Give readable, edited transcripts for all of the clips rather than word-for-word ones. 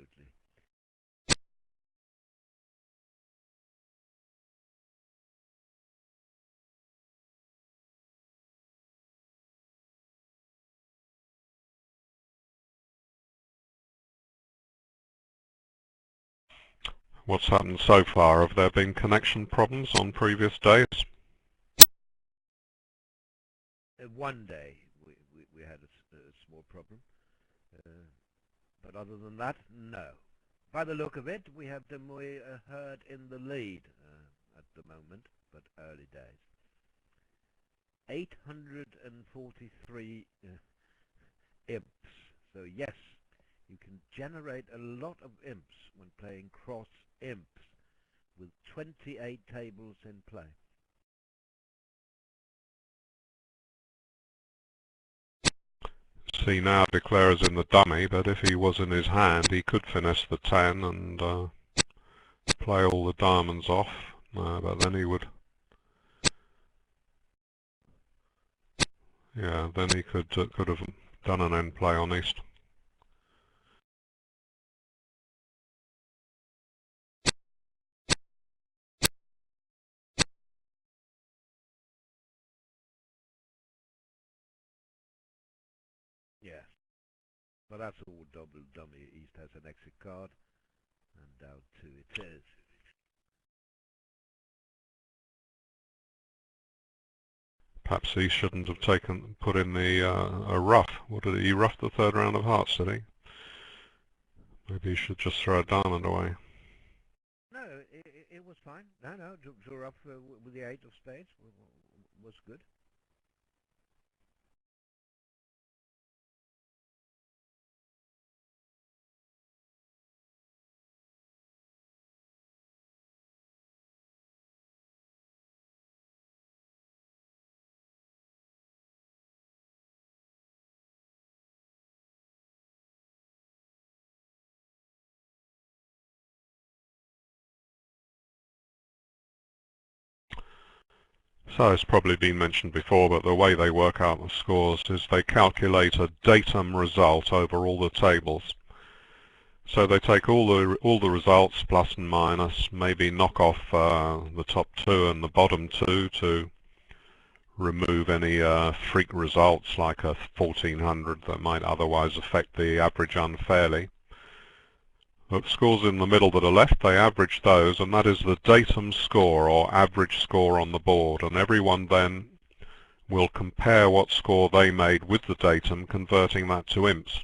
absolutely. What's happened so far? Have there been connection problems on previous days? One day we had a small problem, uh, but other than that, no. By the look of it, we have the Mui herd in the lead at the moment, but early days. 843 imps. So yes, you can generate a lot of imps when playing cross imps with 28 tables in play. He now declares in the dummy, but if he was in his hand, he could finesse the 10 and play all the diamonds off. But then he would, yeah, then he could have done an end play on East. Yeah, but that's all double dummy. East has an exit card, and down 2 it is. Perhaps he shouldn't have put in the a ruff. What did he ruff the third round of hearts? Did he? Maybe he should just throw a diamond away. No, it was fine. No, drew up with the 8 of spades was good. So it's probably been mentioned before, but the way they work out the scores is they calculate a datum result over all the tables. So they take all the results, plus and minus, maybe knock off the top 2 and the bottom 2 to remove any freak results like a 1400 that might otherwise affect the average unfairly. The scores in the middle that are left, they average those, and that is the datum score or average score on the board, and everyone then will compare what score they made with the datum, converting that to imps.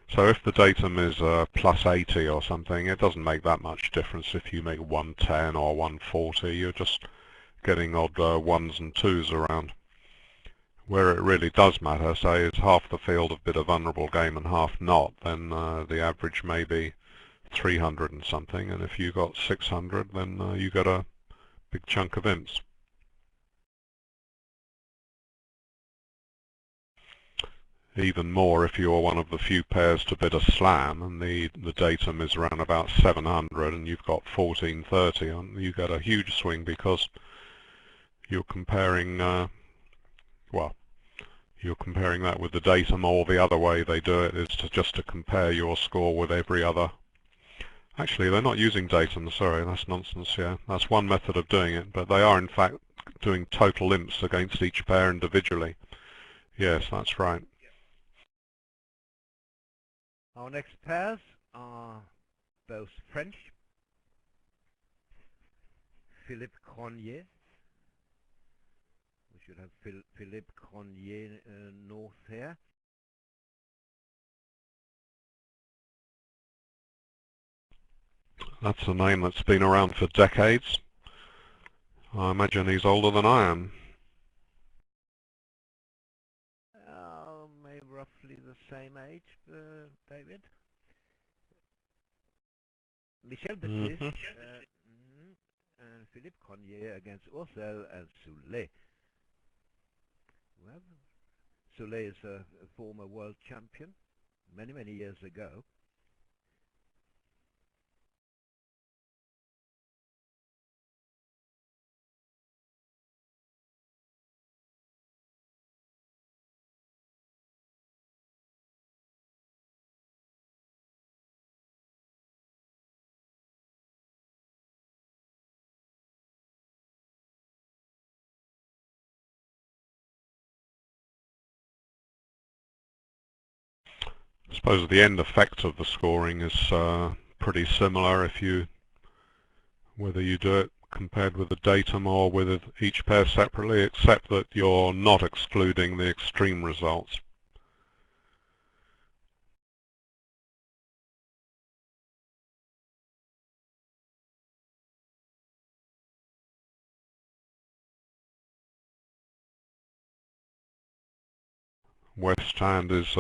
So if the datum is plus 80 or something, it doesn't make that much difference if you make 110 or 140. You're just getting odd ones and twos around. Where it really does matter, say, is half the field a bit of vulnerable game and half not, then the average may be 300 and something, and if you got 600, then you got a big chunk of imps. Even more if you're one of the few pairs to bid a slam and the datum is around about 700 and you've got 1430 on, you get a huge swing because you're comparing, well, you're comparing that with the datum, or the other way they do it is just to compare your score with every other. Actually, they're not using datum, sorry, that's nonsense, yeah. That's one method of doing it, but they are in fact doing total imps against each pair individually. Yes, that's right. Our next pairs are both French. Philippe Cronje. We should have Philippe Cronje north here. That's a name that's been around for decades. I imagine he's older than I am. Maybe roughly the same age, David. Michel Bessis and Philippe Cronje against Ursel and Soulet. Well, Soulet is a former world champion many years ago. suppose the end effect of the scoring is pretty similar whether you do it compared with the datum or with each pair separately, except that you're not excluding the extreme results. West Hand is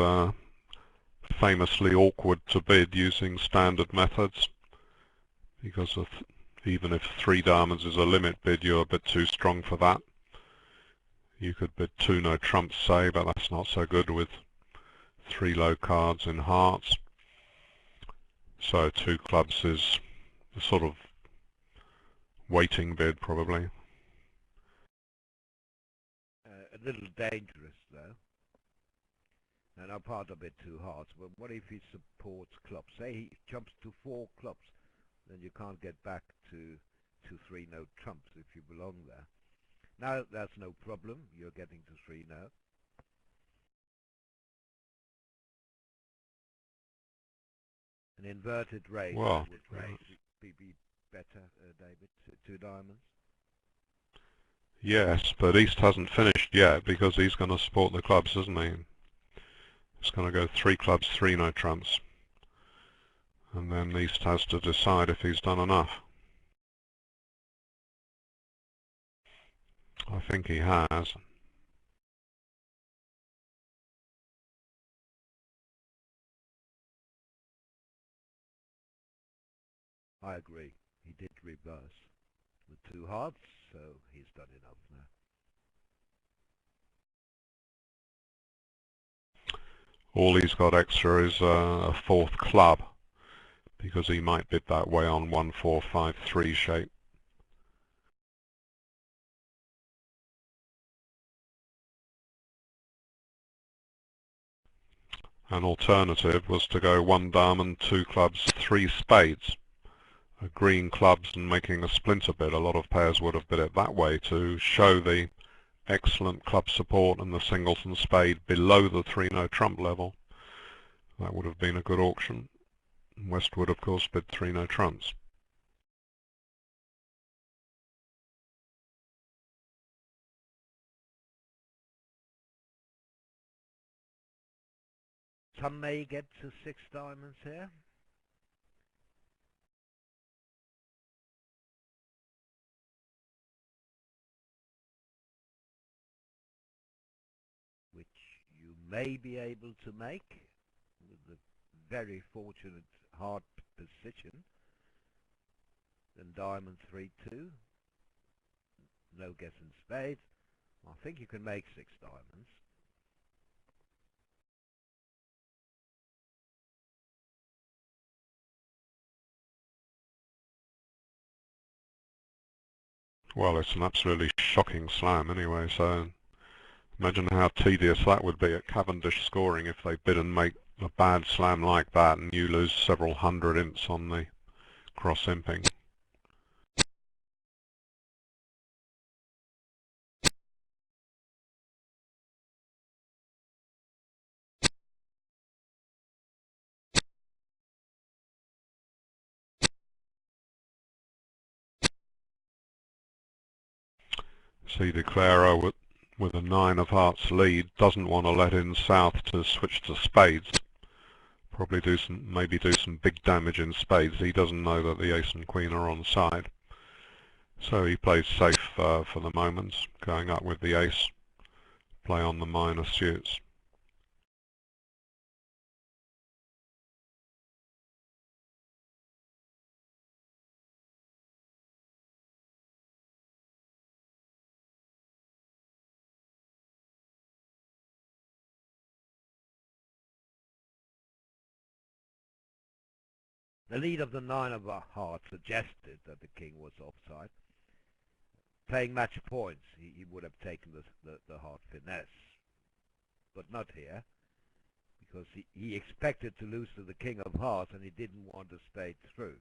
famously awkward to bid using standard methods, because even if 3 diamonds is a limit bid, you're a bit too strong for that. You could bid 2 no trumps, say, but that's not so good with 3 low cards in hearts. So 2 clubs is the sort of waiting bid, probably. A little dangerous, though. And our part a bit too hard. But what if he supports clubs? Say he jumps to 4 clubs, then you can't get back to 3 no trumps if you belong there. Now that's no problem. You're getting to 3 now. An inverted raise would be better, David. 2 diamonds. Yes, but East hasn't finished yet, because he's going to support the clubs, isn't he? It's going to go 3 clubs, 3 no trumps. And then East has to decide if he's done enough. I think he has. I agree. He did reverse with 2 hearts, so he's done enough now. All he's got extra is a 4th club, because he might bid that way on 1, 4, 5, 3 shape. An alternative was to go 1 diamond, 2 clubs, 3 spades, agreeing clubs and making a splinter bid. A lot of pairs would have bid it that way to show the excellent club support and the singles and spade below the 3 no trump level. That would have been a good auction. West would of course bid 3 no trumps. Some may get to 6 diamonds here. Which you may be able to make with the very fortunate hard position. Then diamond 3-2. No guessing spades. I think you can make 6 diamonds. Well, it's an absolutely shocking slam anyway, so imagine how tedious that would be at Cavendish scoring if they bid and make a bad slam like that and you lose several hundred ints on the cross-imping. See, Declaro with a 9 of hearts lead doesn't want to let in south to switch to spades. Probably maybe do some big damage in spades. He doesn't know that the ace and queen are on side. So he plays safe for the moment, going up with the ace, play on the minor suits. The lead of the 9 of hearts suggested that the king was offside. Playing match points, he would have taken the heart finesse. But not here, because he expected to lose to the king of hearts and he didn't want a spade through.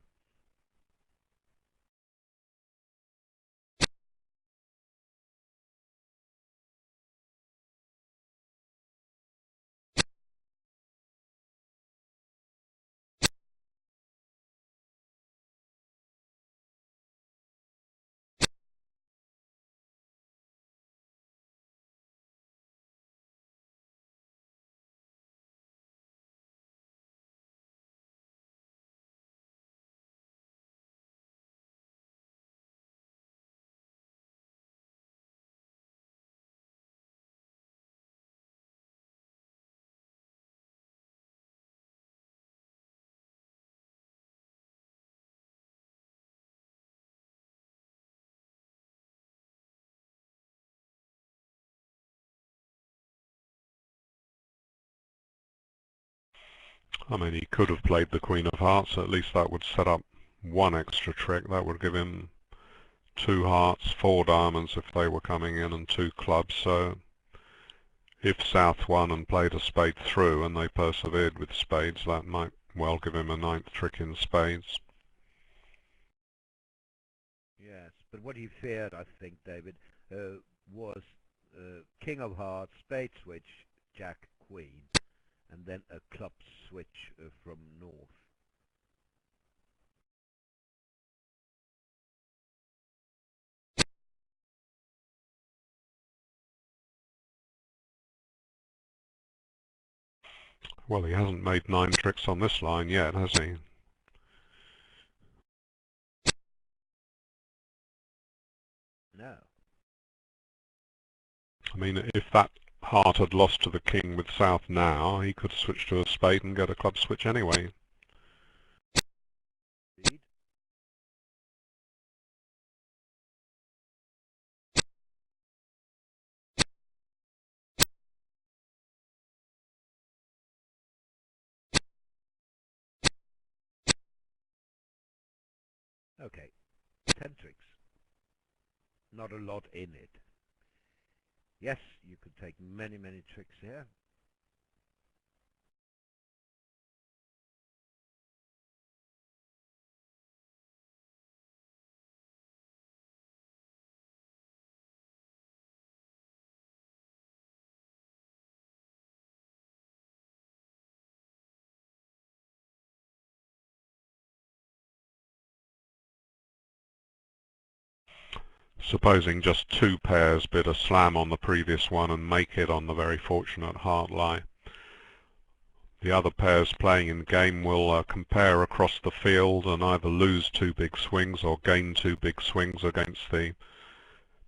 I mean, he could have played the Queen of Hearts. At least that would set up one extra trick. That would give him 2 hearts, 4 diamonds if they were coming in, and 2 clubs. So if South won and played a spade through and they persevered with spades, that might well give him a 9th trick in spades. Yes, but what he feared, I think, David, was King of Hearts, spade switch, Jack, Queen, and then a club switch from North. Well, he hasn't made 9 tricks on this line yet, has he? No. I mean, if that heart had lost to the king with South now, he could switch to a spade and get a club switch anyway. Indeed. Okay, 10 tricks. Not a lot in it. Yes, you could take many, many tricks here. Supposing just 2 pairs bid a slam on the previous one and make it on the very fortunate heart lie. The other pairs playing in game will compare across the field and either lose 2 big swings or gain 2 big swings against the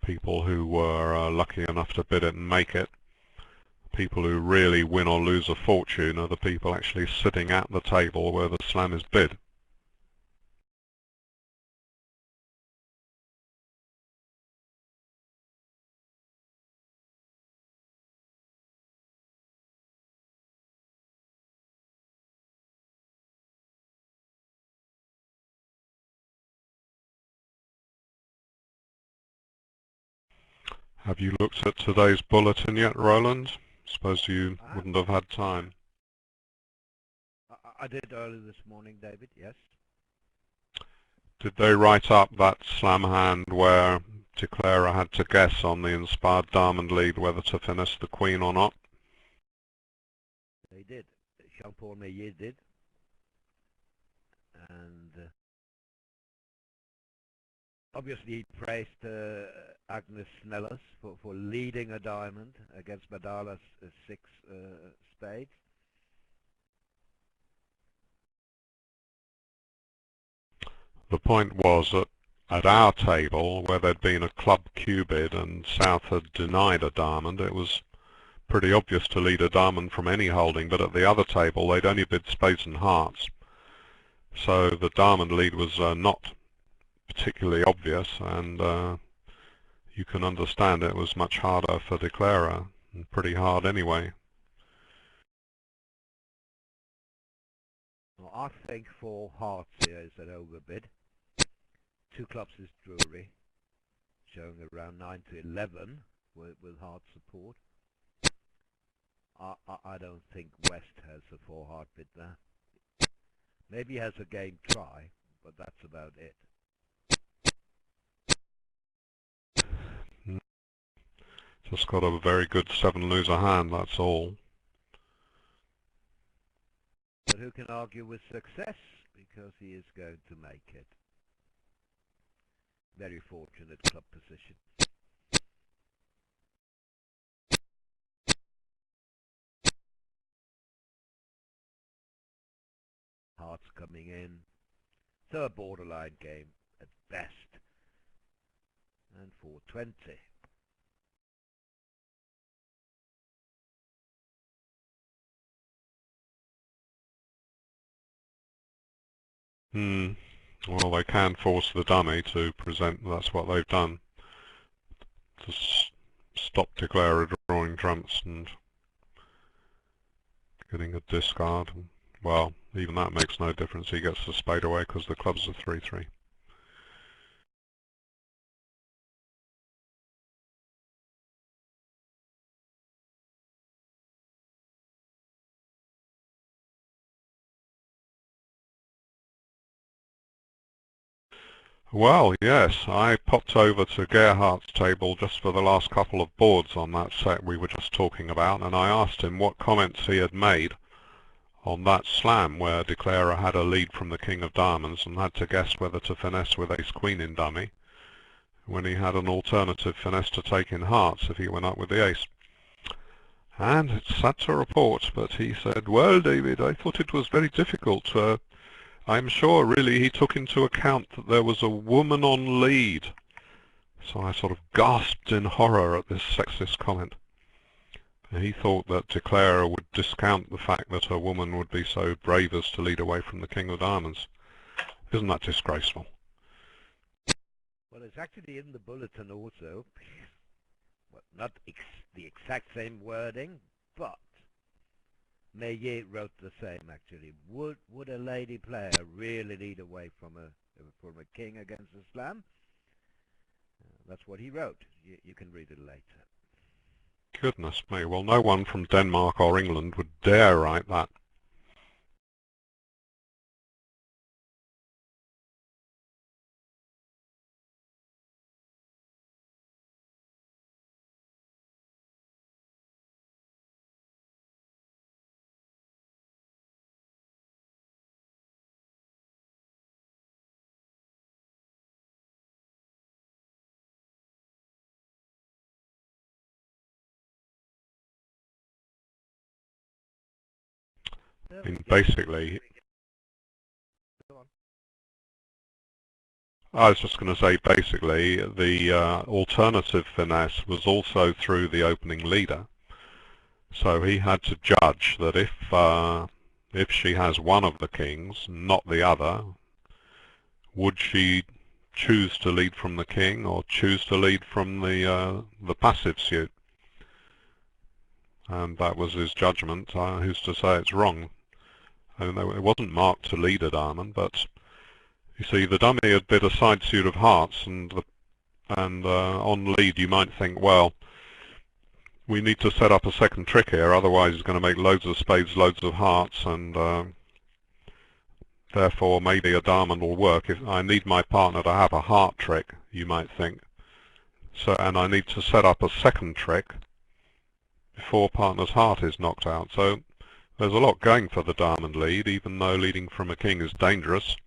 people who were lucky enough to bid it and make it. People who really win or lose a fortune are the people actually sitting at the table where the slam is bid. Have you looked at today's bulletin yet, Roland? Suppose you wouldn't have had time. I did early this morning, David, yes. Did they write up that slam hand where Declarer had to guess on the inspired diamond lead whether to finish the queen or not? They did. Jean-Paul Meillet did. And obviously he praised Agnes Snellers for leading a diamond against Badala's 6 spades. The point was that at our table, where there'd been a club Q bid and South had denied a diamond, it was pretty obvious to lead a diamond from any holding, but at the other table they'd only bid spades and hearts. So the diamond lead was not particularly obvious, and you can understand it was much harder for Declarer, and pretty hard anyway. Well, I think 4 hearts here is an overbid. 2 clubs is Drury, showing around 9 to 11 with heart support. I don't think West has a 4 heart bid there. Maybe he has a game try, but that's about it. Just got a very good 7 loser hand, that's all. But who can argue with success? Because he is going to make it. Very fortunate club position. Hearts coming in. So a borderline game at best. And 420. Well, they can force the dummy to present, that's what they've done. To stop Declarer drawing trumps and getting a discard. Well, even that makes no difference. He gets the spade away because the clubs are 3-3. Well, yes, I popped over to Gerhardt's table just for the last couple of boards on that set we were just talking about, and I asked him what comments he had made on that slam where Declarer had a lead from the King of Diamonds and had to guess whether to finesse with ace-queen in dummy, when he had an alternative finesse to take in hearts if he went up with the ace. And it's sad to report, but he said, "Well, David, I thought it was very difficult. I'm sure, really, he took into account that there was a woman on lead." So I sort of gasped in horror at this sexist comment. He thought that Declarer would discount the fact that a woman would be so brave as to lead away from the King of Diamonds. Isn't that disgraceful? Well, it's actually in the bulletin also. Well, not the exact same wording, but Meillet wrote the same actually. Would a lady player really lead away from a king against a slam? That's what he wrote. You can read it later. Goodness me, well, no one from Denmark or England would dare write that. I mean, basically, I was just going to say, basically, the alternative finesse was also through the opening leader. So he had to judge that if she has one of the kings, not the other, would she choose to lead from the king or choose to lead from the passive suit? And that was his judgment. Who's to say it's wrong? And it wasn't marked to lead a diamond, but you see, the dummy had bid a side suit of hearts, and on lead you might think, well, we need to set up a second trick here, otherwise he's going to make loads of spades, loads of hearts, and therefore maybe a diamond will work. If I need my partner to have a heart trick, you might think. So, and I need to set up a second trick before partner's heart is knocked out. So there's a lot going for the diamond lead, even though leading from a king is dangerous.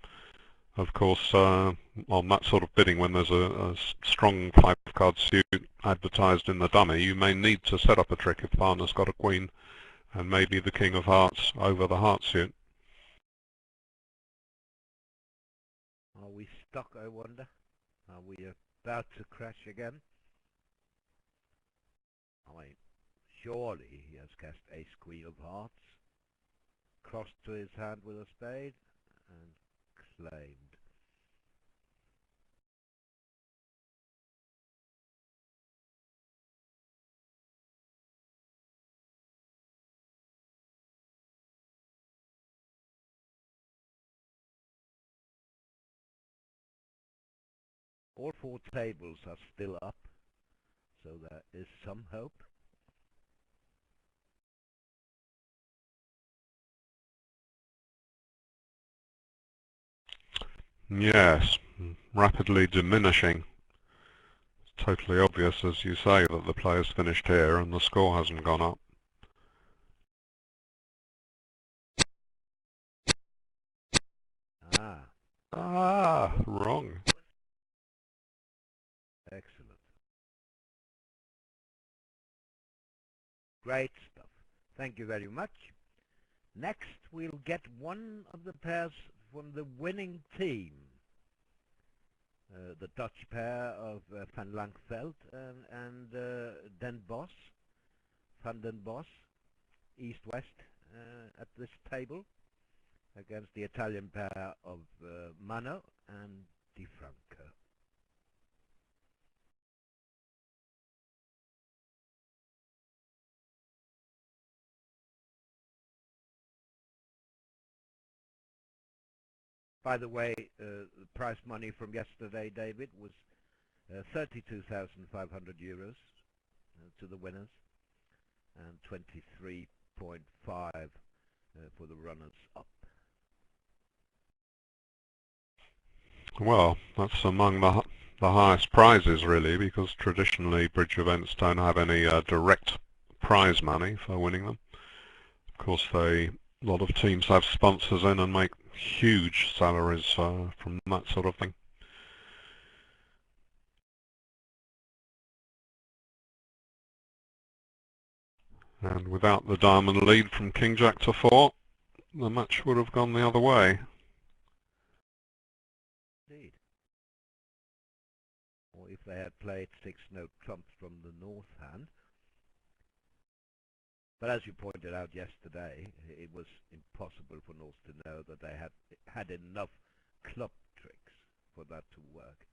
Of course, on that sort of bidding, when there's a strong 5-card suit advertised in the dummy, you may need to set up a trick if partner's got a queen and maybe the king of hearts over the heart suit. Are we stuck, I wonder? Are we about to crash again? I mean, surely he has cast ace-queen of hearts, crossed to his hand with a spade, and claimed. All 4 tables are still up, so there is some hope. Yes, rapidly diminishing. It's totally obvious, as you say, that the player's finished here and the score hasn't gone up. Wrong. Excellent. Great stuff. Thank you very much. Next, we'll get one of the pairs from the winning team. The Dutch pair of Van Lankveld and Den Bos, Van den Bos, East-West at this table, against the Italian pair of Mano and Di Franco. By the way, the prize money from yesterday, David, was 32,500 euros to the winners, and 23.5 for the runners-up. Well, that's among the highest prizes, really, because traditionally bridge events don't have any direct prize money for winning them. Of course, a lot of teams have sponsors in and make huge salaries from that sort of thing. And without the diamond lead from King Jack to 4, the match would have gone the other way. Indeed. Or if they had played 6-note trumps from the north hand. But as you pointed out yesterday, it was impossible for North to know that they had enough club tricks for that to work.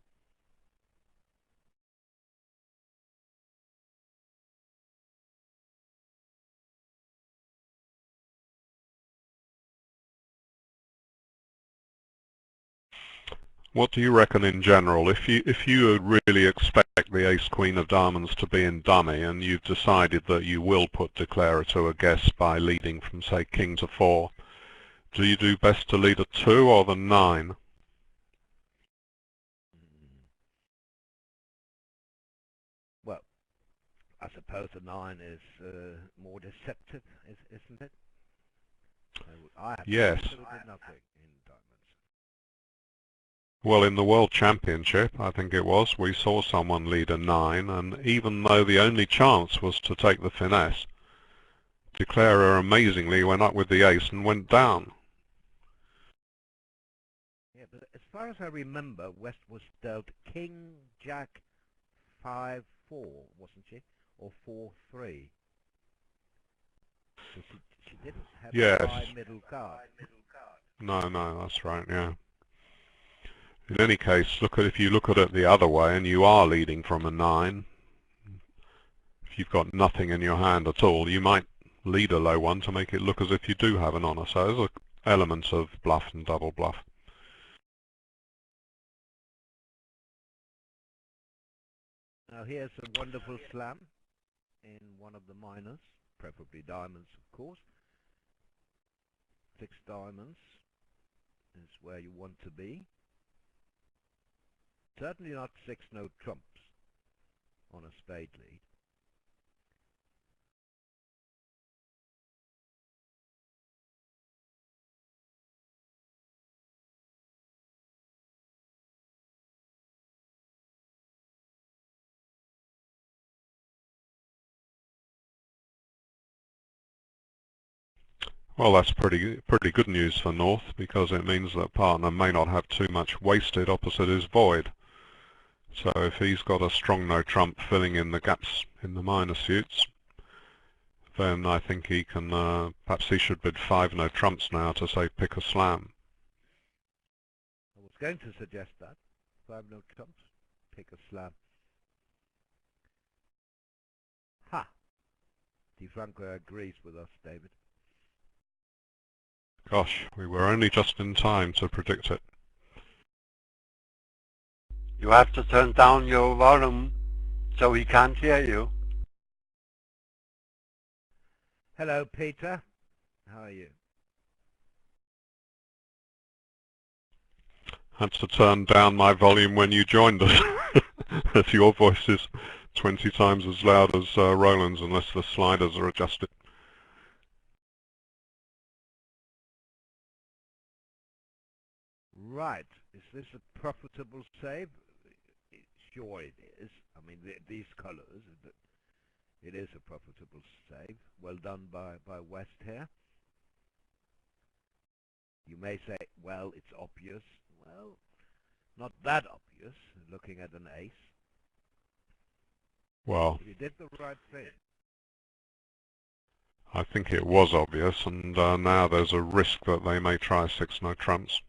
What do you reckon in general? If you really expect the ace-queen of diamonds to be in dummy, and you've decided that you will put declarer to a guess by leading from, say, king to 4, do you do best to lead a 2 or the 9? Well, I suppose the 9 is more deceptive, isn't it? I have Yes. absolutely nothing in diamonds. Well, in the World Championship, I think it was, we saw someone lead a 9, and even though the only chance was to take the finesse, declarer amazingly went up with the ace and went down. Yeah, but as far as I remember, West was dealt King, Jack, 5-4, wasn't she? Or 4-3. So she didn't have Yes. a high middle card. No, that's right, yeah. In any case, if you look at it the other way and you are leading from a 9, if you've got nothing in your hand at all, you might lead a low one to make it look as if you do have an honour. So there's elements of bluff and double bluff. Now here's a wonderful slam in one of the minors, preferably diamonds, of course. 6 diamonds is where you want to be. Certainly not 6-note trumps on a spade lead. Well, that's pretty good news for North, because it means that partner may not have too much wasted opposite his void. So if he's got a strong no trump filling in the gaps in the minor suits, then I think he can, perhaps he should bid 5 no trumps now to say pick a slam. I was going to suggest that. 5-note trumps, pick a slam. Ha! DeFranco agrees with us, David. Gosh, we were only just in time to predict it. You have to turn down your volume so he can't hear you. Hello, Peter. How are you? Had to turn down my volume when you joined us, as your voice is 20 times as loud as Roland's unless the sliders are adjusted. Right. Is this a profitable save? Sure it is. I mean, these colours, it is a profitable save. Well done by West here. You may say, well, it's obvious. Well, not that obvious, looking at an ace. Well, You did the right thing. I think it was obvious, and now there's a risk that they may try 6 no trumps.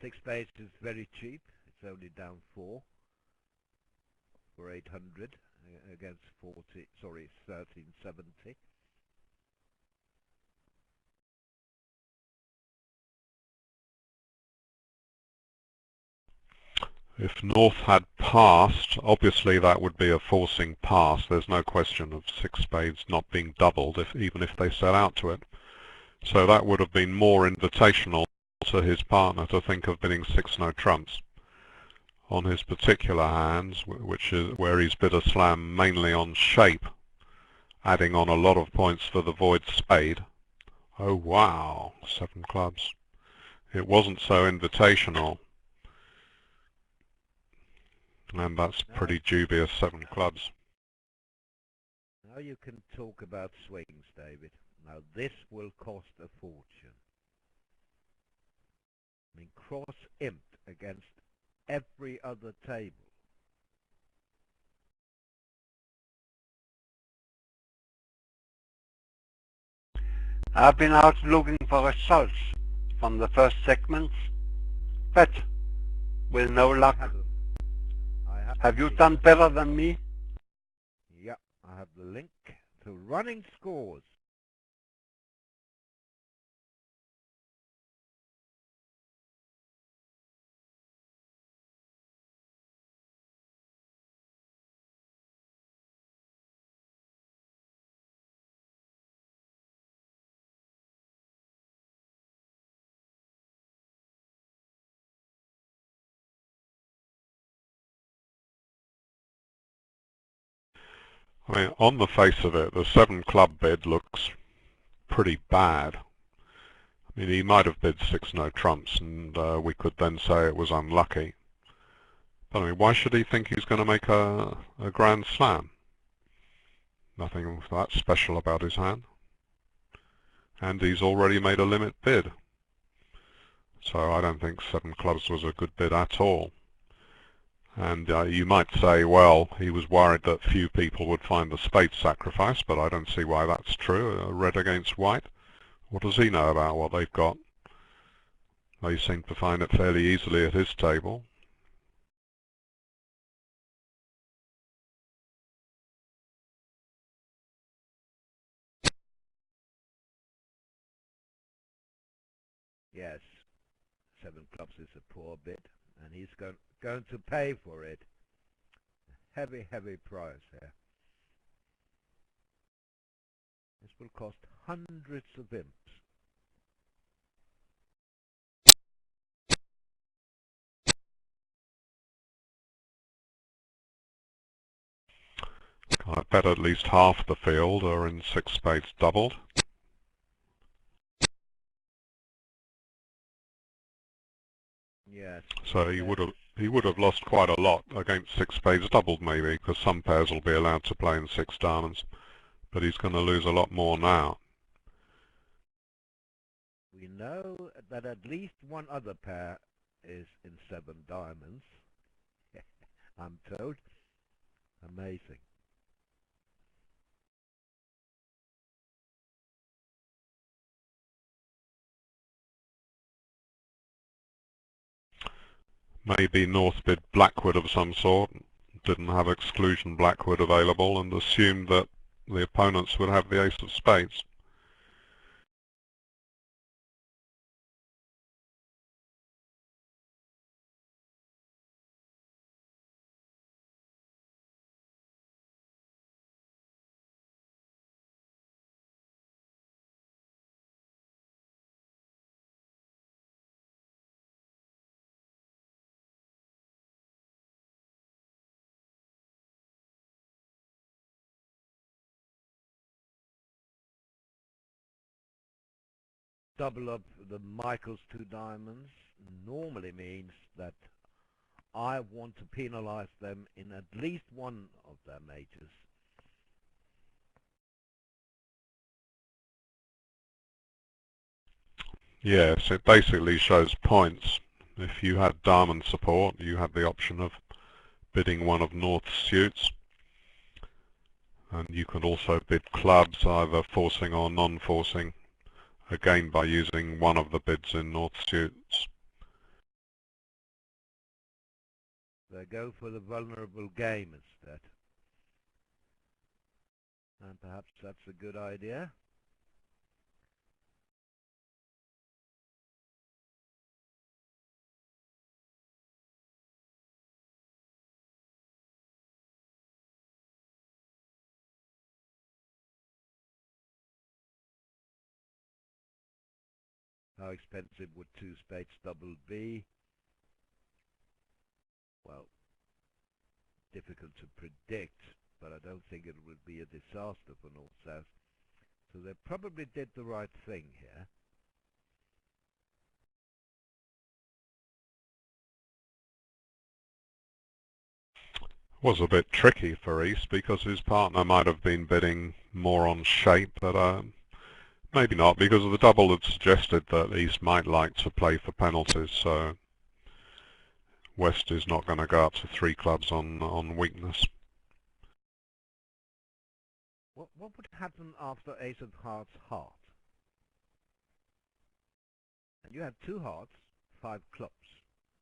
Six spades is very cheap. It's only down 4 for 800 against 1370. If North had passed, obviously that would be a forcing pass. There's no question of six spades not being doubled, even if they set out to it. So that would have been more invitational to his partner to think of bidding six no trumps. On his particular hands, which is where he's bid a slam mainly on shape, adding on a lot of points for the void spade. Oh wow, seven clubs. It wasn't so invitational. And that's pretty dubious, seven clubs. Now you can talk about swings, David. Now this will cost a fortune. I mean, cross-imped against every other table. I've been out looking for results from the first segments, but with no luck. Have you done better than me? Yeah, I have the link to running scores. I mean, on the face of it, the seven club bid looks pretty bad. I mean, he might have bid six no trumps, and we could then say it was unlucky. But I mean, why should he think he's going to make a grand slam? Nothing that special about his hand. And he's already made a limit bid. So I don't think seven clubs was a good bid at all. And you might say, well, he was worried that few people would find the spade sacrifice, but I don't see why that's true. Red against white. What does he know about what they've got? They seem to find it fairly easily at his table. Yes, seven clubs is a poor bid, and he's going to pay for it. Heavy, heavy price here. This will cost hundreds of imps. I bet at least half the field are in six spades doubled. Yes. So he would have lost quite a lot against six spades doubled maybe, because some pairs will be allowed to play in six diamonds, but he's going to lose a lot more now. We know that at least one other pair is in seven diamonds. I'm told. Amazing. Maybe North bid blackwood of some sort, didn't have exclusion blackwood available, and assumed that the opponents would have the ace of spades. Double up the Michael's two diamonds normally means that I want to penalize them in at least one of their majors. Yes, it basically shows points. If you had diamond support, you had the option of bidding one of North's suits, and you could also bid clubs, either forcing or non-forcing, again by using one of the bids in North's suits. They go for the vulnerable game instead. And perhaps that's a good idea. How expensive would two spades double be? Well, difficult to predict, but I don't think it would be a disaster for North-South. So they probably did the right thing here. Was a bit tricky for East because his partner might have been bidding more on shape, but maybe not, because the double had suggested that East might like to play for penalties, so West is not going to go up to 3 clubs on weakness. What would happen after ace of hearts heart? And you have 2 hearts, 5 clubs,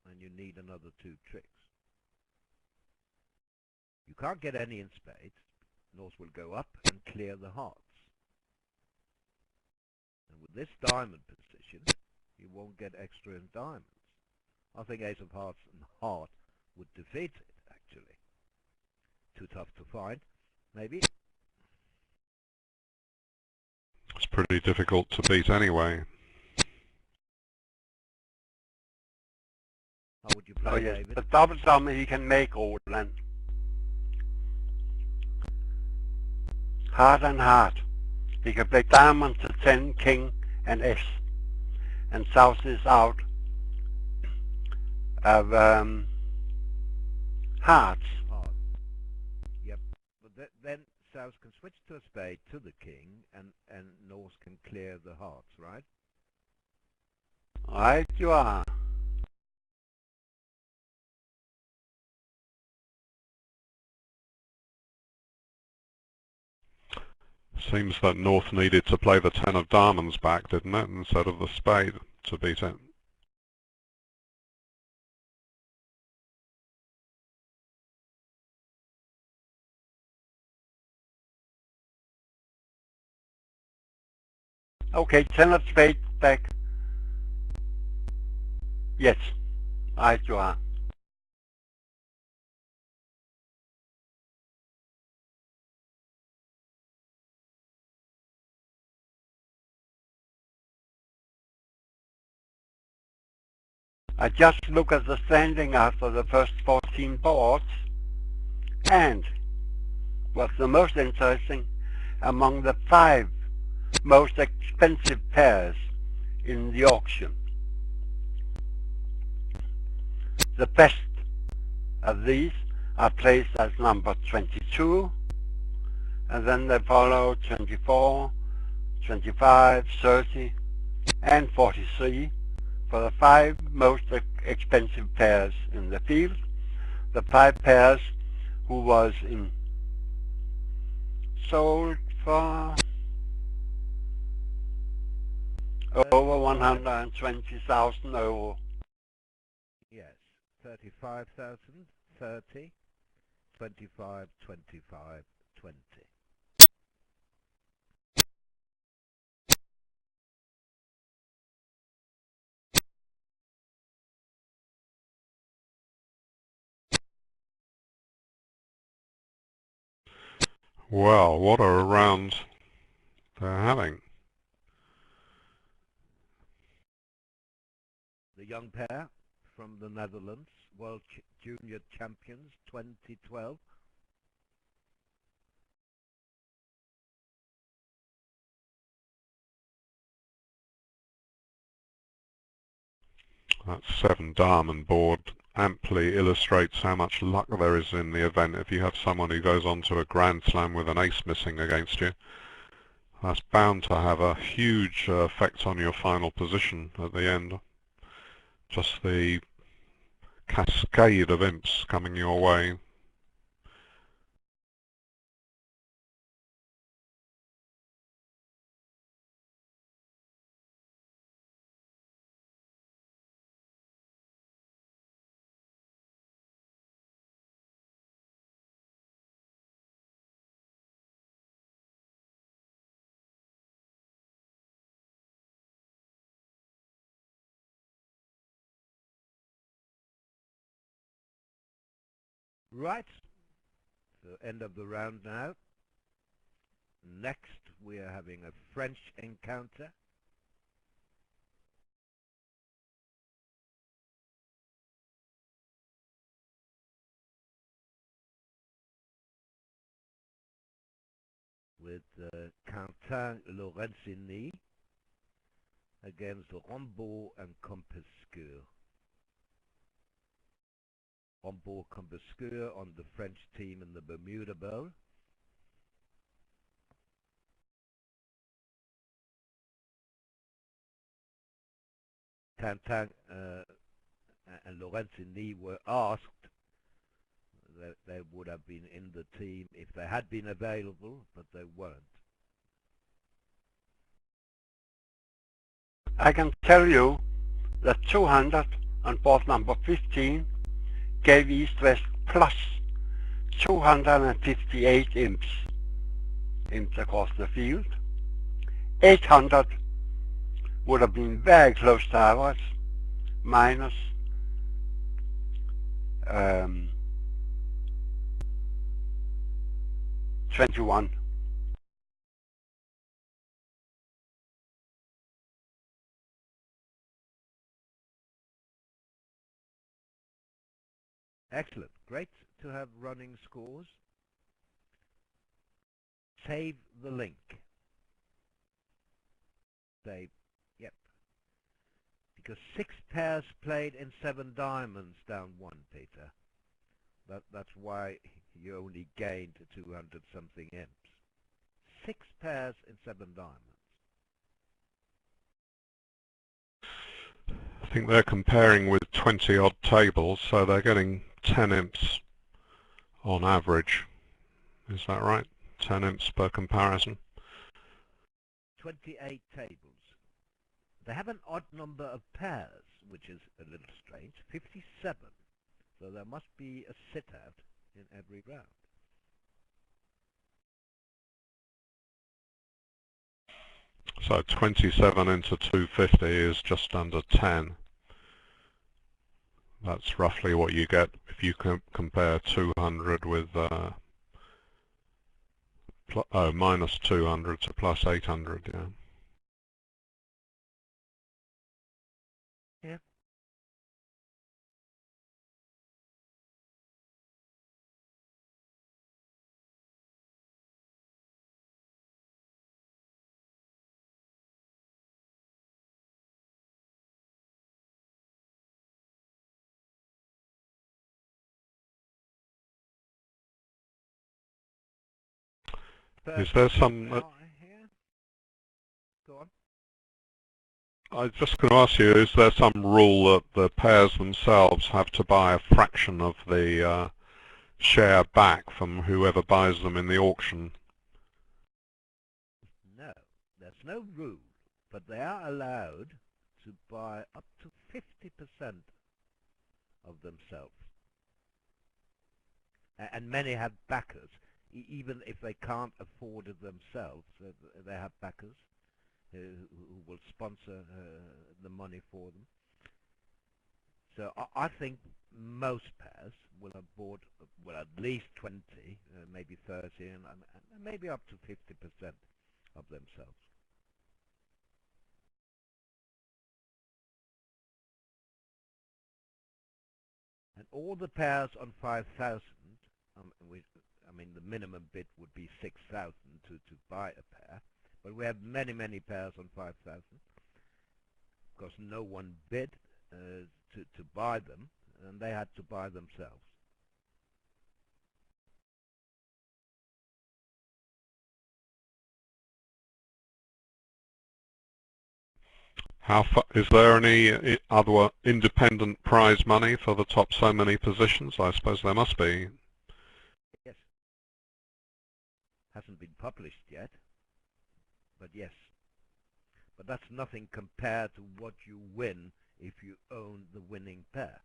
and you need another 2 tricks. You can't get any in spades. North will go up and clear the hearts. And with this diamond position, you won't get extra in diamonds. I think ace of hearts and heart would defeat it, actually. Too tough to find, maybe. It's pretty difficult to beat anyway. How would you play, yes, David? the double sum he can make, Roland. Heart and heart. He can play diamond to 10, king, and S. And South is out of hearts. Heart. Yep. But then South can switch to a spade to the king, and North can clear the hearts, right? Right you are. Seems that North needed to play the 10 of diamonds back, didn't it, instead of the spade to beat it. Okay, 10 of spades back. Yes, right you are. I just look at the standing after the first 14 boards, and what's the most interesting, among the 5 most expensive pairs in the auction, the best of these are placed as number 22, and then they follow 24, 25, 30, and 43 for the 5 most expensive pairs in the field. The 5 pairs who was sold for over 120,000 euro. Yes. 35,000, 30, 25, 25, 20. Well, what a round they're having. The young pair from the Netherlands, World Junior Champions 2012. That 7 diamond board amply illustrates how much luck there is in the event. If you have someone who goes on to a Grand Slam with an ace missing against you, that's bound to have a huge effect on your final position at the end. Just the cascade of imps coming your way. Right, so end of the round now. Next we are having a French encounter. With Quentin Lorenzini against Rambaud and Compescure. Rambaud Compescure on the French team in the Bermuda Bowl. Quentin and Lorenzini were asked that they would have been in the team if they had been available, but they weren't. I can tell you that 200 on board number 15 gave East-West plus 258 imps across the field. 800 would have been very close to average, minus 21. Excellent. Great to have running scores. Save the link. Save. Yep. Because 6 pairs played in 7 diamonds down 1, Peter. That's why you only gained 200 something imps. 6 pairs in 7 diamonds. I think they're comparing with 20 odd tables, so they're getting 10 imps on average. Is that right? 10 imps per comparison. 28 tables. They have an odd number of pairs, which is a little strange. 57. So there must be a sit-out in every round. So 27 into 250 is just under 10. That's roughly what you get if you compare 200 with minus 200 to plus 800, yeah. Yeah. Is there some... Go on. I was just going to ask you, is there some rule that the pairs themselves have to buy a fraction of the share back from whoever buys them in the auction? No, there's no rule, but they are allowed to buy up to 50% of themselves. And many have backers, even if they can't afford it themselves. They have backers who will sponsor the money for them. So I think most pairs will have bought, well, at least 20, maybe 30, and maybe up to 50% of themselves. And all the pairs on 5,000, I mean the minimum bid would be 6,000 to buy a pair, but we have many pairs on 5,000 because no one bid to buy them, and they had to buy themselves. Is there any other independent prize money for the top so many positions? I suppose there must be. Yes. Hasn't been published yet, but yes. But that's nothing compared to what you win if you own the winning pair.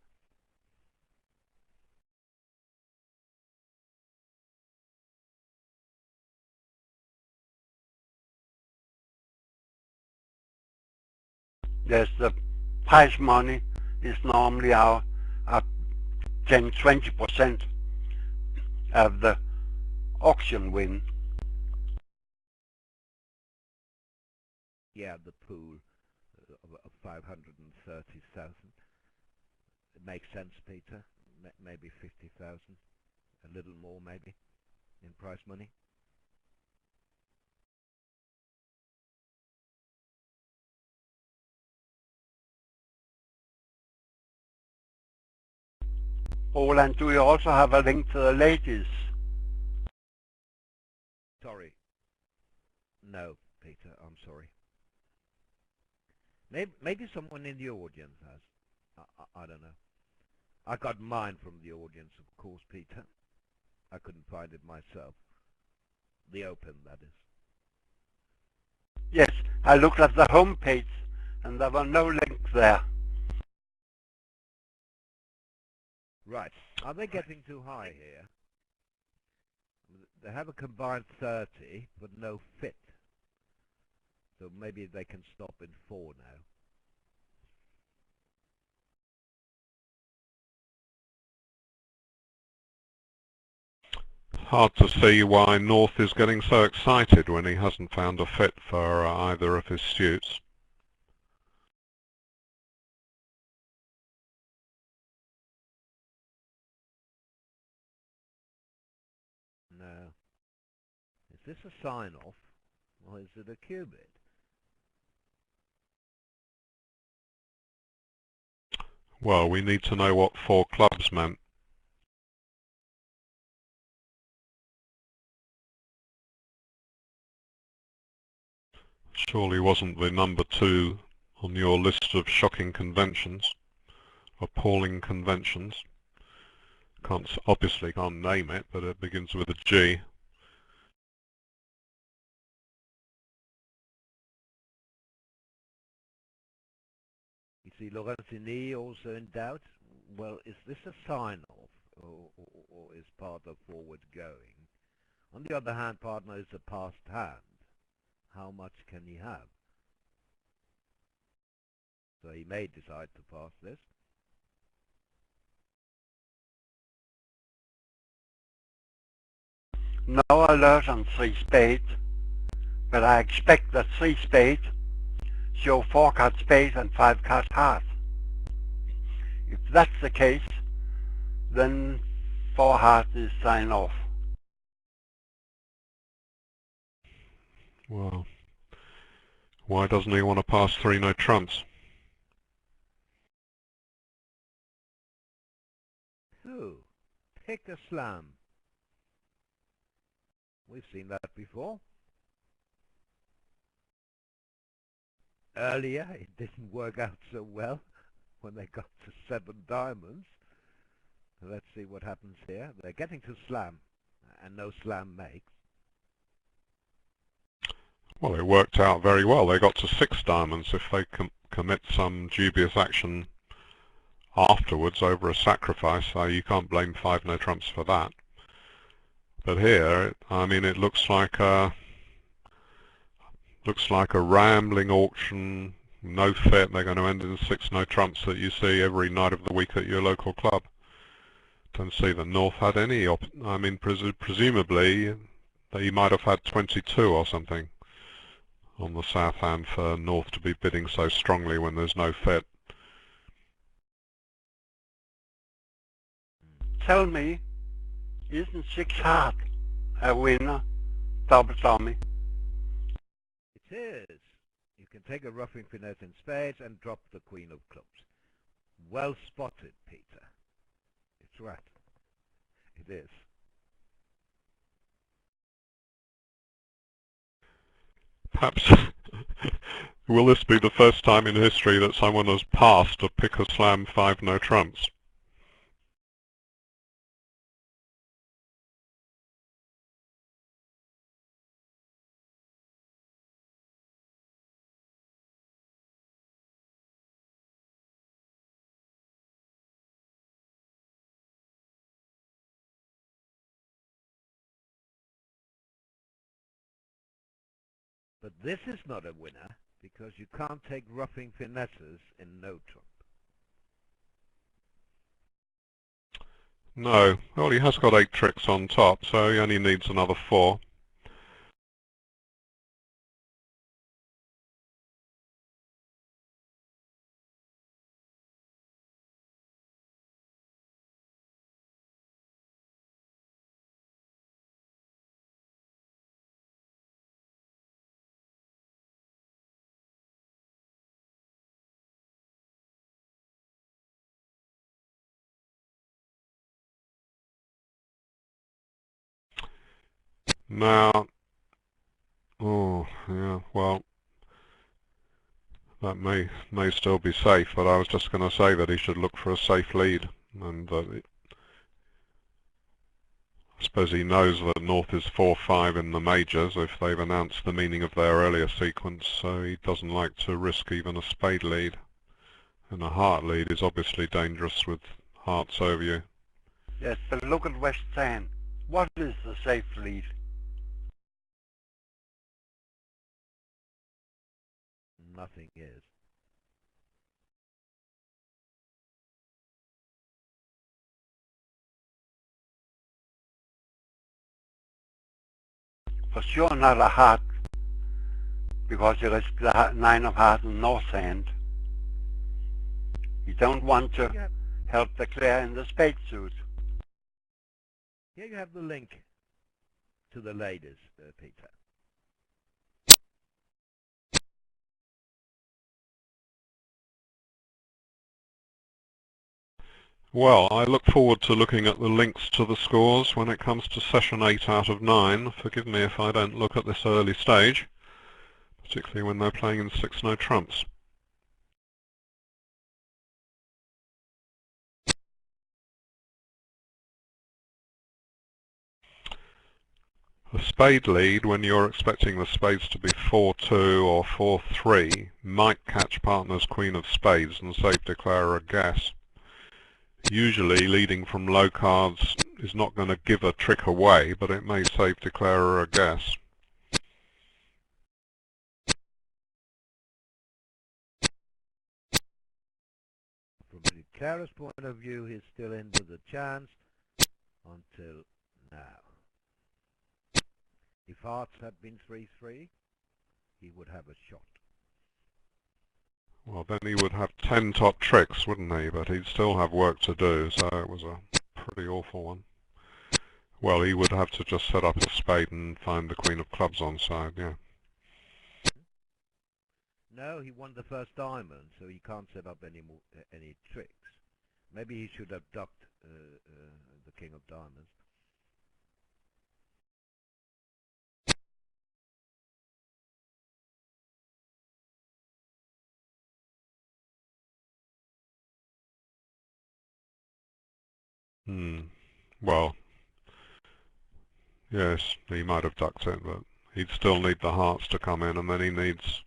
There's the prize money is normally our 10-20% have the auction win. Yeah, the pool of 530,000. It makes sense, Peter. Maybe 50,000, a little more maybe, in prize money. Roland, do you also have a link to the ladies? Sorry. No, Peter, I'm sorry. Maybe someone in the audience has. I don't know. I got mine from the audience, of course, Peter. I couldn't find it myself. The Open, that is. Yes, I looked at the home page and there were no links there. Right. Are they getting too high here? They have a combined 30, but no fit. So maybe they can stop in 4 now. Hard to see why North is getting so excited when he hasn't found a fit for either of his suits. No. Is this a sign-off, or is it a qubit? Well, we need to know what 4 clubs meant. Surely wasn't the number 2 on your list of shocking conventions, appalling conventions. Obviously can't name it, but it begins with a G. You see Lorenzini also in doubt. Well, is this a sign-off, or is part of forward going? On the other hand, partner is a passed hand. How much can he have? So he may decide to pass this. No alert on 3 spade, but I expect that 3 spade show 4 card spade and 5 card heart. If that's the case, then 4 heart is sign off. Well, why doesn't he want to pass 3 no trumps? So, pick a slam. We've seen that before. Earlier, it didn't work out so well when they got to 7 diamonds. Let's see what happens here. They're getting to slam, and no slam makes. Well, it worked out very well. They got to 6 diamonds. If they commit some dubious action afterwards over a sacrifice, so you can't blame 5 no trumps for that. But here, I mean, it looks like a rambling auction, no fit. They're going to end in 6 no trumps that you see every night of the week at your local club. Don't see that North had any. I mean, presumably he might have had 22 or something on the south hand for North to be bidding so strongly when there's no fit. Tell me, isn't 6 heart a winner, double dummy? It is. You can take a roughing finesse in spades and drop the queen of clubs. Well spotted, Peter. It's right. It is. Perhaps will this be the first time in history that someone has passed a pick a slam 5 no trumps? But this is not a winner, because you can't take roughing finesses in no trump. No. Well, he has got 8 tricks on top, so he only needs another 4. Now, oh, yeah, well, that may still be safe, but I was just going to say that he should look for a safe lead, and I suppose he knows that North is 4-5 in the majors if they've announced the meaning of their earlier sequence, so he doesn't like to risk even a spade lead. And a heart lead is obviously dangerous with hearts over you. Yes, but look at West 10. What is the safe lead? Nothing is. For sure not a heart, because you risk the 9 of hearts in North hand. You don't want to help the clear in the spade suit. Here you have the link to the ladies, Peter. Well, I look forward to looking at the links to the scores when it comes to session 8 out of 9. Forgive me if I don't look at this early stage, particularly when they're playing in 6-no trumps. A spade lead, when you're expecting the spades to be 4-2 or 4-3, might catch partner's queen of spades and save declare a guess. Usually leading from low cards is not going to give a trick away, but it may save declarer a guess. From the declarer's point of view, he's still in with a chance until now. If hearts had been 3-3, he would have a shot. Well, then he would have 10 top tricks, wouldn't he? But he'd still have work to do, so it was a pretty awful one. Well, he would have to just set up a spade and find the queen of clubs on side, yeah. No, he won the first diamond, so he can't set up any tricks. Maybe he should have ducked the king of diamonds. Well, yes, he might have ducked it, but he'd still need the hearts to come in, and then he needs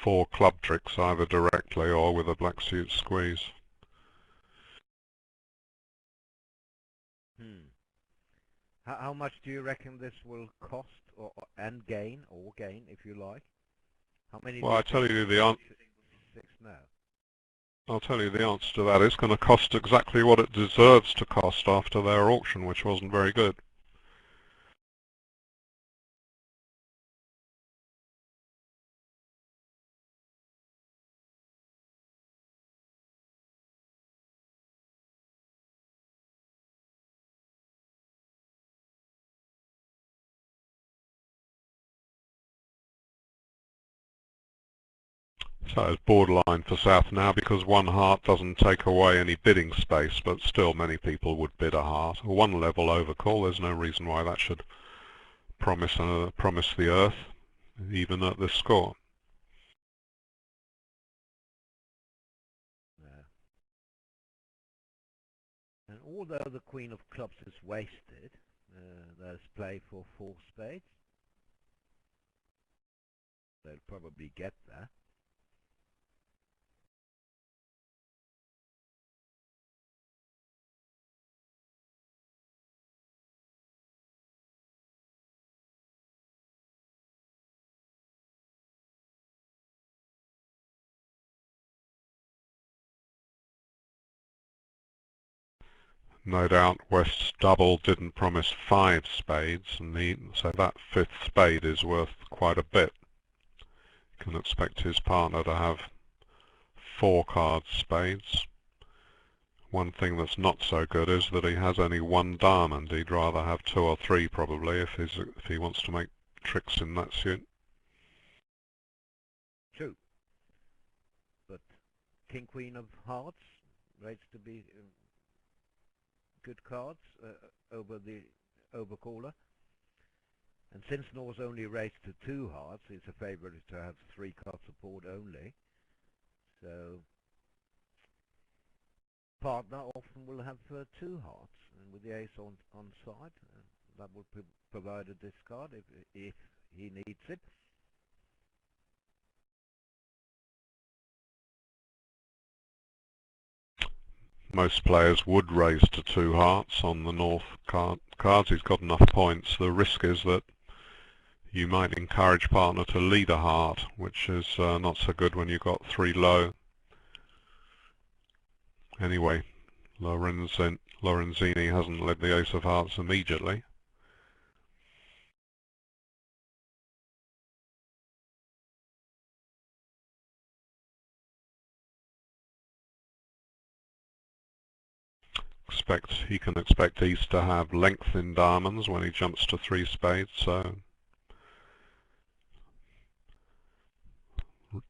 4 club tricks either directly or with a black suit squeeze. How much do you reckon this will cost and gain, if you like? How many? Well, I'll tell you the answer. 6 now. I'll tell you the answer to that. It's going to cost exactly what it deserves to cost after their auction, which wasn't very good. So it's borderline for South now because 1 heart doesn't take away any bidding space, but still many people would bid a heart. A 1 level overcall, there's no reason why that should promise the earth, even at this score. No. And although the queen of clubs is wasted, there's play for 4 spades. They'll probably get there. No doubt West's double didn't promise 5 spades, and so that 5th spade is worth quite a bit. You can expect his partner to have 4 cards spades. One thing that's not so good is that he has only 1 diamond. He'd rather have 2 or 3 probably if he wants to make tricks in that suit. True. But King Queen of Hearts rates to be good cards over the overcaller. And since Norse only rates to 2 hearts, it's a favourite to have 3 card support only. So partner often will have 2 hearts, and with the ace on side, that will provide a discard if he needs it. Most players would raise to 2 hearts on the North cards. He's got enough points. The risk is that you might encourage partner to lead a heart, which is not so good when you've got 3 low. Anyway, Lorenzini hasn't led the ace of hearts immediately. He can expect East to have length in diamonds when he jumps to 3 spades, so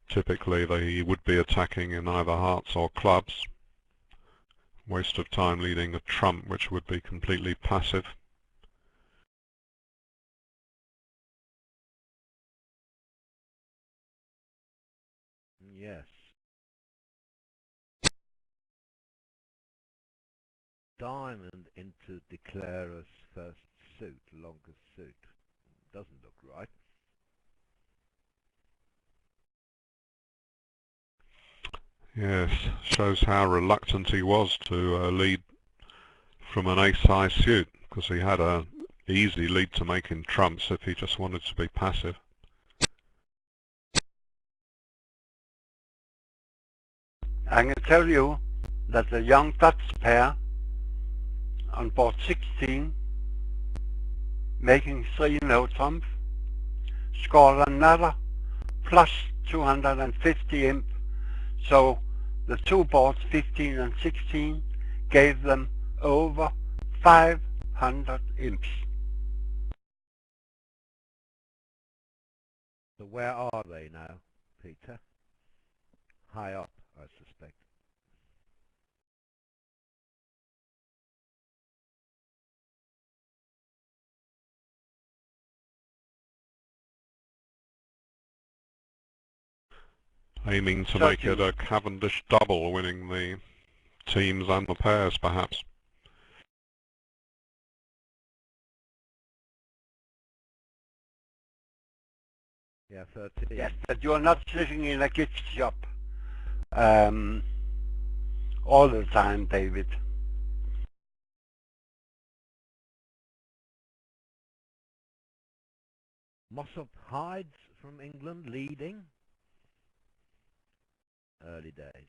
typically he would be attacking in either hearts or clubs. Waste of time leading a trump, which would be completely passive. Yes. Diamond into declarer's first suit, longest suit. Doesn't look right. Yes, shows how reluctant he was to lead from an ace-high suit, because he had an easy lead to make in trumps if he just wanted to be passive. I can tell you that the young Dutch pair on board 16, making 3 no trump, scored another plus 250 imp, so the 2 boards 15 and 16 gave them over 500 imps. So where are they now, Peter? High up, I suspect. Aiming to make it a Cavendish double, winning the teams and the pairs, perhaps. Yeah, 13. Yes, but you are not sitting in a gift shop all the time, David. Mossop Hydes from England leading. Early days.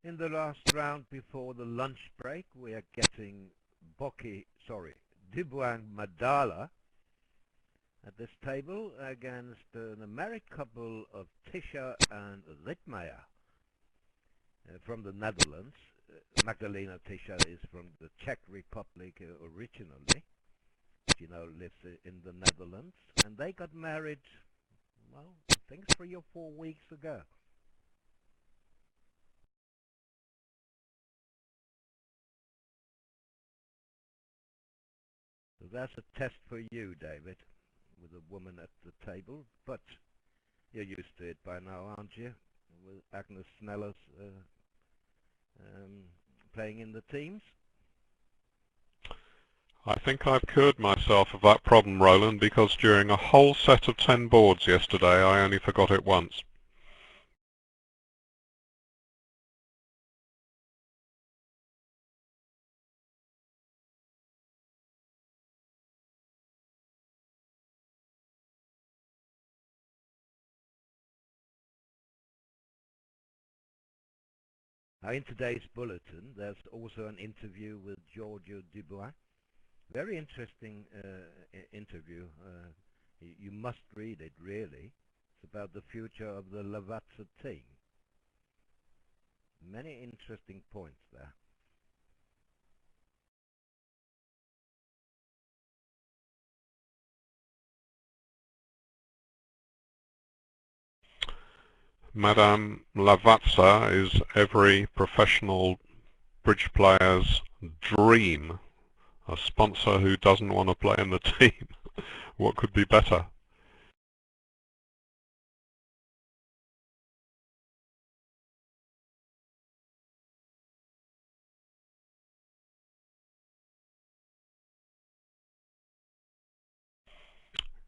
In the last round before the lunch break, we are getting Dubuang Madala at this table against an married couple of Tisha and Ritmeier from the Netherlands. Magdalena Tisha is from the Czech Republic originally. She now lives in the Netherlands, and they got married, well, I think 3 or 4 weeks ago. So that's a test for you, David, with a woman at the table. But You're used to it by now, aren't you? With Agnes Sneller's playing in the teams. I think I've cured myself of that problem, Roland, because during a whole set of 10 boards yesterday I only forgot it once. Now, in today's bulletin, there's also an interview with Giorgio Dubois. Very interesting interview. You must read it, really. It's about the future of the Lavazza team. Many interesting points there. Madame Lavazza is every professional bridge player's dream. A sponsor who doesn't want to play in the team. What could be better?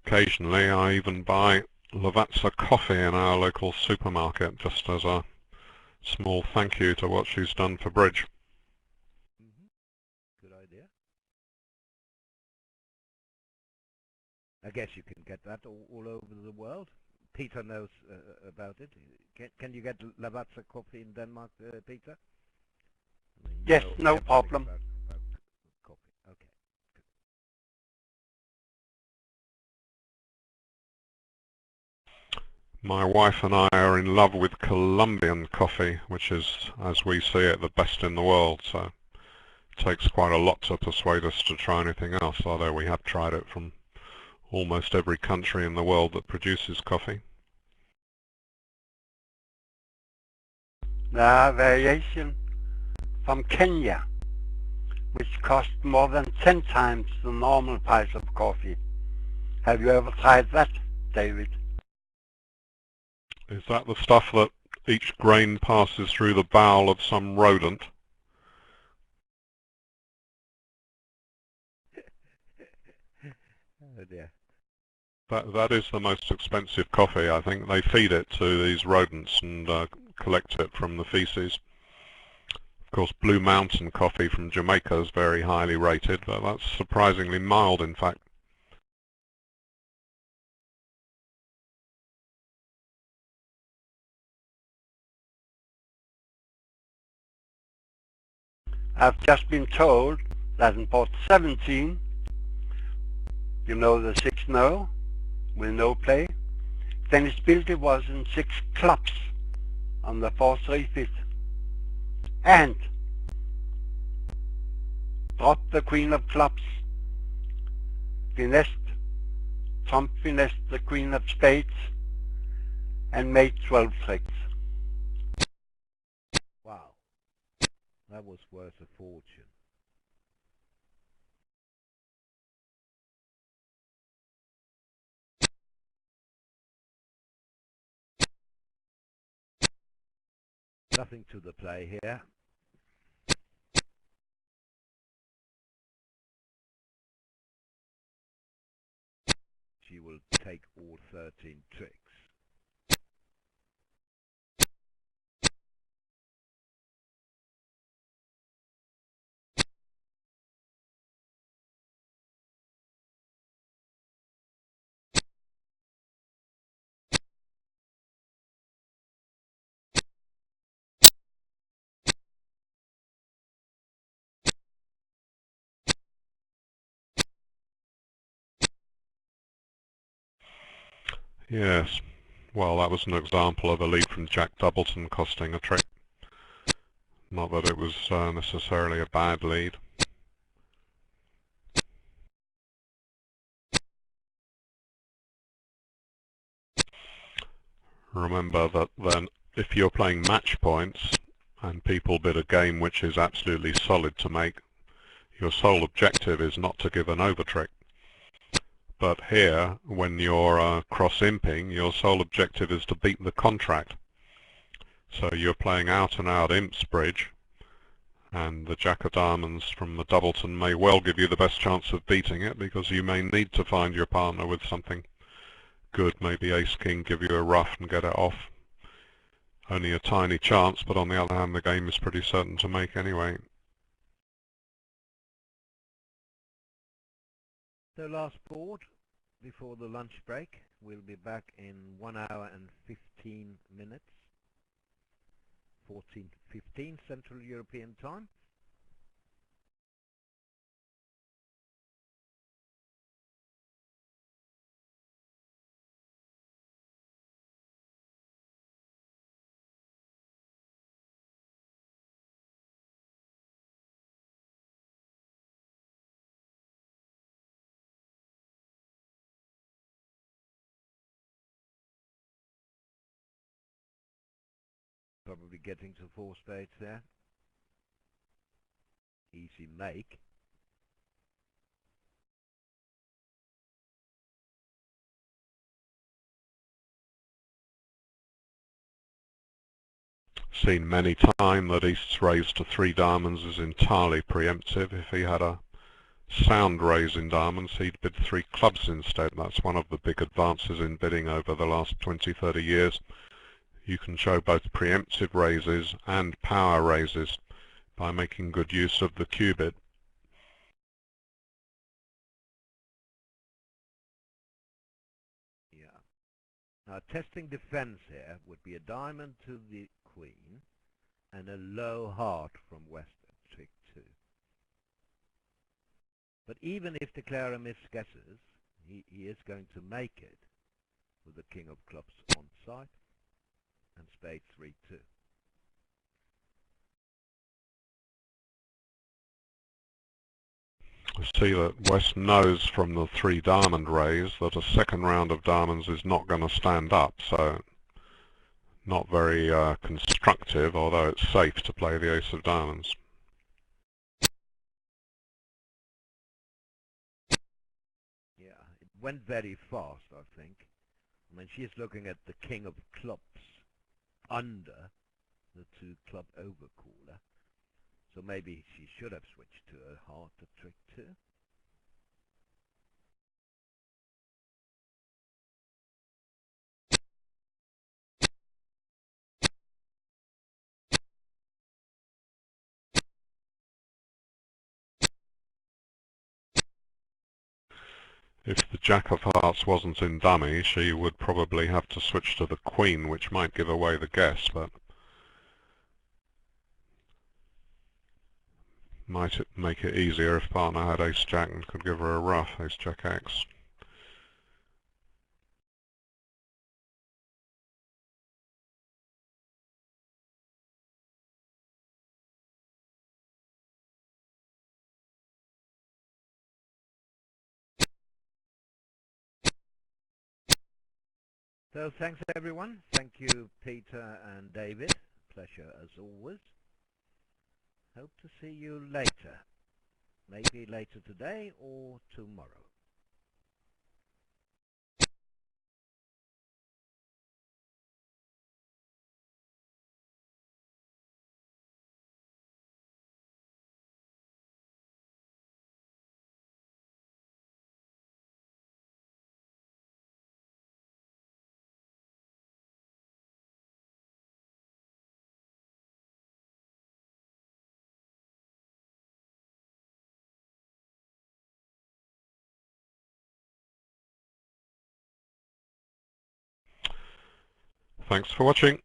Occasionally I even buy Lavazza coffee in our local supermarket just as a small thank you to what she's done for bridge. Good idea. I guess you can get that all over the world. Peter knows about it. Can you get Lavazza coffee in Denmark, Peter? I mean, Yes, no problem. About coffee. Okay. My wife and I are in love with Colombian coffee, which is, as we see it, the best in the world, so it takes quite a lot to persuade us to try anything else, although we have tried it from almost every country in the world that produces coffee. There are variations from Kenya, which cost more than 10 times the normal price of coffee. Have you ever tried that, David? Is that the stuff that each grain passes through the bowel of some rodent? Oh dear. That is the most expensive coffee, I think. They feed it to these rodents and collect it from the feces. Of course, Blue Mountain coffee from Jamaica is very highly rated, but that's surprisingly mild, in fact. I've just been told that in port 17, you know the 6-0, with no play, Dennis Bilde was in 6 clubs on the 4-3 fit, and dropped the Queen of Clubs, Trump finessed the Queen of Spades, and made 12 tricks. Wow. That was worth a fortune. Nothing to the play here. She will take all 13 tricks. Yes. Well, that was an example of a lead from Jack Doubleton costing a trick. Not that it was necessarily a bad lead. Remember that then if you're playing match points and people bid a game which is absolutely solid to make, your sole objective is not to give an over trick, But here, when you're cross-imping, your sole objective is to beat the contract. So you're playing out and out imps bridge, and the Jack of Diamonds from the Doubleton may well give you the best chance of beating it, because you may need to find your partner with something good. Maybe Ace King give you a ruff and get it off. Only a tiny chance, but on the other hand the game is pretty certain to make anyway. So last board before the lunch break. We'll be back in 1 hour and 15 minutes. 14:15 Central European Time. Probably getting to 4 spades there. Easy make. Seen many times that East's raise to 3 diamonds is entirely preemptive. If he had a sound raise in diamonds, he'd bid 3 clubs instead. That's one of the big advances in bidding over the last 20-30 years. You can show both preemptive raises and power raises by making good use of the Q-bid. Yeah. Now testing defense here would be a diamond to the queen and a low heart from Western, trick 2. But even if the declarer misguesses, he is going to make it with the king of clubs on side and spade 3-2. See that West knows from the 3 diamond raise that a second round of diamonds is not going to stand up, so not very constructive, although it's safe to play the ace of diamonds. Yeah, it went very fast, I think. I mean, she's looking at the king of clubs under the 2 club overcaller. So maybe she should have switched to a heart at trick 2. If the Jack of Hearts wasn't in dummy, she would probably have to switch to the Queen, which might give away the guess, but might it make it easier if partner had Ace Jack and could give her a ruff, Ace Jack X. So thanks everyone. Thank you Peter and David. Pleasure as always. Hope to see you later. Maybe later today or tomorrow. Thanks for watching.